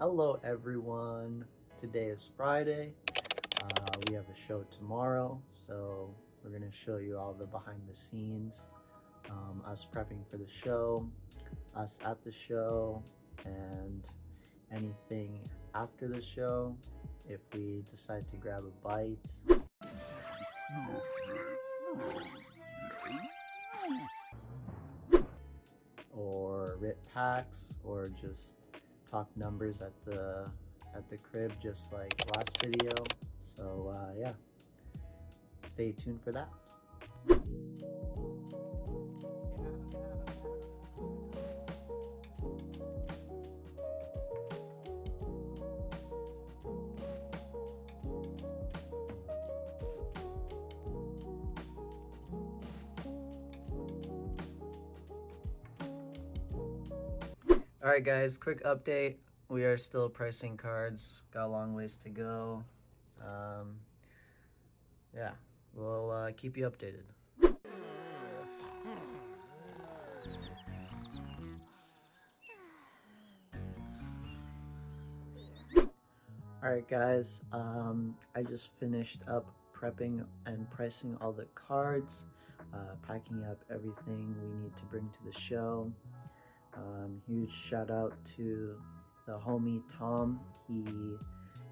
Hello everyone, today is Friday. We have a show tomorrow, so we're going to show you all the behind the scenes, us prepping for the show, us at the show, and anything after the show if we decide to grab a bite. Or rip packs, or just talk numbers at the crib, just like last video. So yeah, stay tuned for that. Alright guys, quick update. We are still pricing cards. Got a long ways to go. Yeah, we'll keep you updated. Alright guys, I just finished up prepping and pricing all the cards, packing up everything we need to bring to the show. Huge shout out to the homie Tom. He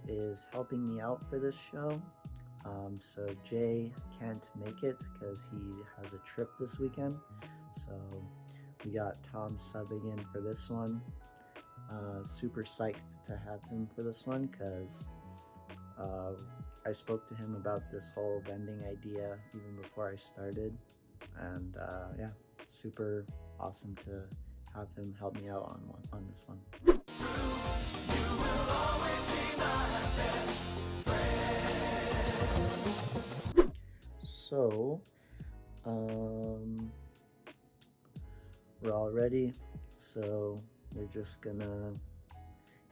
is helping me out for this show. So Jay can't make it because he has a trip this weekend. So we got Tom subbing in for this one. Super psyched to have him for this one because I spoke to him about this whole vending idea even before I started. And yeah, super awesome to have him help me out on this one. So, we're all ready. So we're just gonna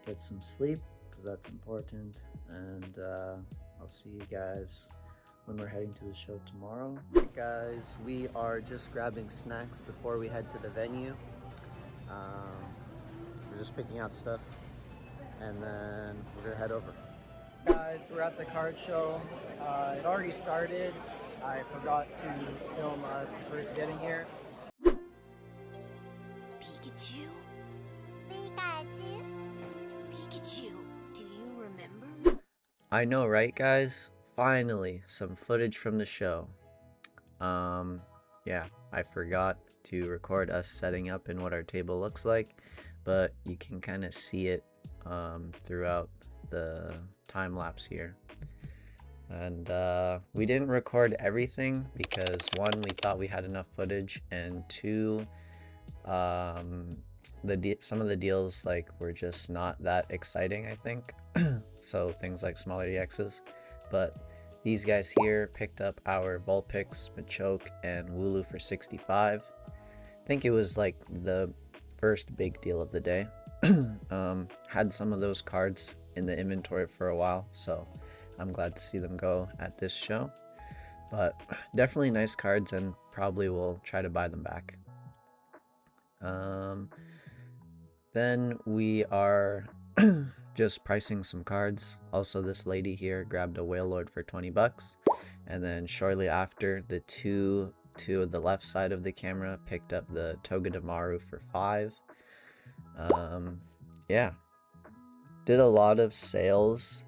get some sleep because that's important. And I'll see you guys when we're heading to the show tomorrow. Hey guys, we are just grabbing snacks before we head to the venue. We're just picking out stuff and then we're gonna head over. Guys, we're at the card show. It already started. I forgot to film us first getting here. Pikachu? Pikachu, do you remember? I know, right guys? Finally, some footage from the show. Yeah, I forgot to record us setting up and what our table looks like, but you can kind of see it throughout the time lapse here. And we didn't record everything because one, we thought we had enough footage, and two, some of the deals were just not that exciting, I think. So things like smaller EXs, but these guys here picked up our Vulpix, Machoke, and Wooloo for 65. I think it was like the first big deal of the day. Had some of those cards in the inventory for a while, so I'm glad to see them go at this show. But definitely nice cards, and probably will try to buy them back. Then we are just pricing some cards. Also, this lady here grabbed a Whale Lord for 20 bucks. And then shortly after, the two to the left side of the camera picked up the Togedemaru for 5. Yeah. Did a lot of sales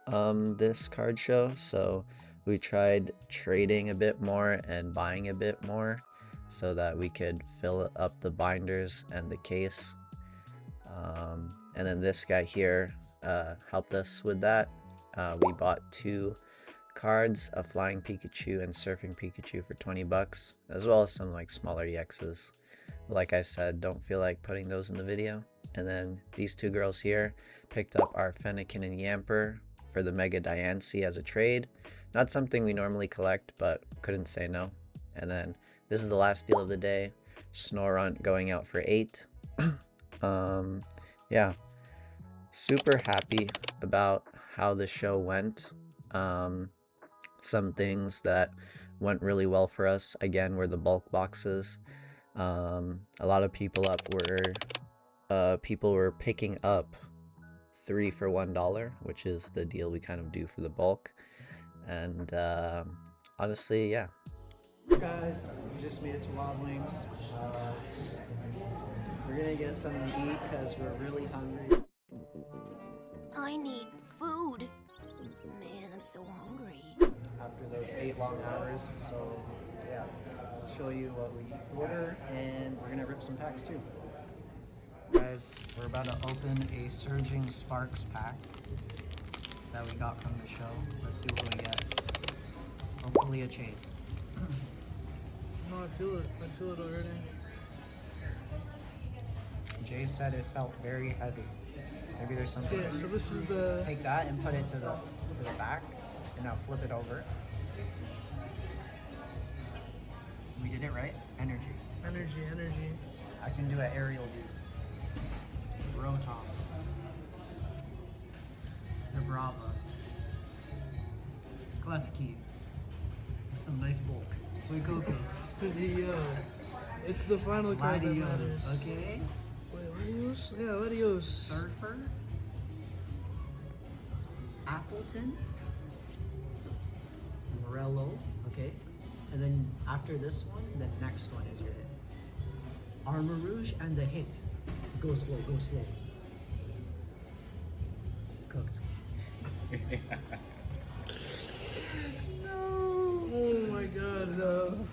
this card show, so we tried trading a bit more and buying a bit more so that we could fill up the binders and the case. And then this guy here helped us with that. We bought 2 cards, a Flying Pikachu and Surfing Pikachu for 20 bucks, as well as some smaller EXs. Like I said, don't feel like putting those in the video. And then these 2 girls here picked up our Fennekin and Yamper for the Mega Diancie as a trade. Not something we normally collect, but couldn't say no. And then this is the last deal of the day, Snorunt going out for 8. Yeah, super happy about how the show went. Some things that went really well for us, again, were the bulk boxes. A lot of people were picking up 3 for $1, which is the deal we kind of do for the bulk. And honestly, yeah. Guys, we just made it to Wild Wings. We're gonna get something to eat because we're really hungry. I need food. Man, I'm so hungry. After those 8 long hours, so yeah, I'll show you what we order, and we're gonna rip some packs too. Guys, we're about to open a Surging Sparks pack that we got from the show. Let's see what we get. Hopefully a chase. No, I feel it. I feel it already. Jay said it felt very heavy. Maybe there's something. Okay, so this is the... Take that and put it to the back, and now flip it over. We did it right. Energy. Energy. I can do an aerial view. Rotom. The Brava. Klefki. That's some nice bulk. Fuecoco. It's the final card that Latios. matters. Okay. Wait, Latios? Yeah, Latios. Surfer. Appleton. Morello. Okay. And then after this one, the next one is your hit. Armor Rouge and the hit. Go slow, go slow. Cooked. No. Oh my god, no.